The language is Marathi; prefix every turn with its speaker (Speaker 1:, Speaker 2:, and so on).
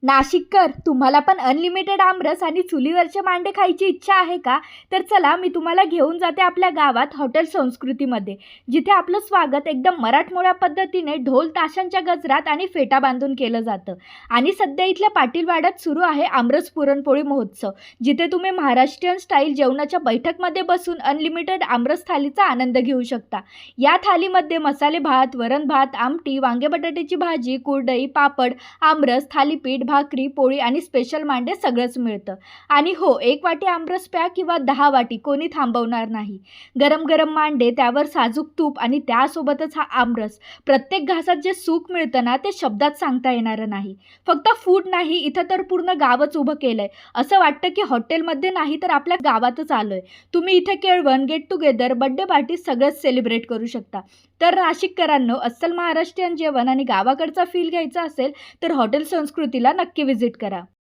Speaker 1: नाशिककर, तुम्हाला पण अनलिमिटेड आमरस आणि चुलीवरचे मांडे खायची इच्छा आहे का? तर चला मी तुम्हाला घेऊन जाते आपल्या गावात हॉटेल संस्कृतीमध्ये, जिथे आपलं स्वागत एकदम मराठमोळ्या पद्धतीने ढोल ताशांच्या गजरात आणि फेटा बांधून केलं जातं. आणि सध्या इथल्या पाटीलवाड्यात सुरू आहे आमरस पुरणपोळी महोत्सव, जिथे तुम्ही महाराष्ट्रीयन स्टाईल जेवणाच्या बैठकमध्ये बसून अनलिमिटेड आमरस थालीचा आनंद घेऊ शकता. या थालीमध्ये मसाले भात, वरण भात, आमटी, वांगे बटाट्याची भाजी, कुरडई, पापड, आमरस, थालीपीठ, भाकरी, पोळी आणि स्पेशल मांडे सगळंच मिळतं. आणि हो, एक वाटी आमरस प्या किंवा 10 वाटी, कोणी थांबवणार नाही. गरम गरम मांडे, त्यावर साजूक तूप आणि त्यासोबतच हा आमरस. प्रत्येक घासात जे सुख मिळतं ना, ते शब्दात सांगता येणारं नाही. फक्त फूड नाही, इथं तर पूर्ण गावच उभं केलंय. असं वाटतं की हॉटेलमध्ये नाही तर आपल्या गावातच आलोय. तुम्ही इथे केळवण, गेट टुगेदर, बड्डे पार्टी सगळंच सेलिब्रेट करू शकता. तर नाशिककरांनो, अस्सल महाराष्ट्रीयन जेवण आणि गावाकडचा फील घ्यायचा असेल तर हॉटेल संस्कृतीला नक्की व्हिजिट करा.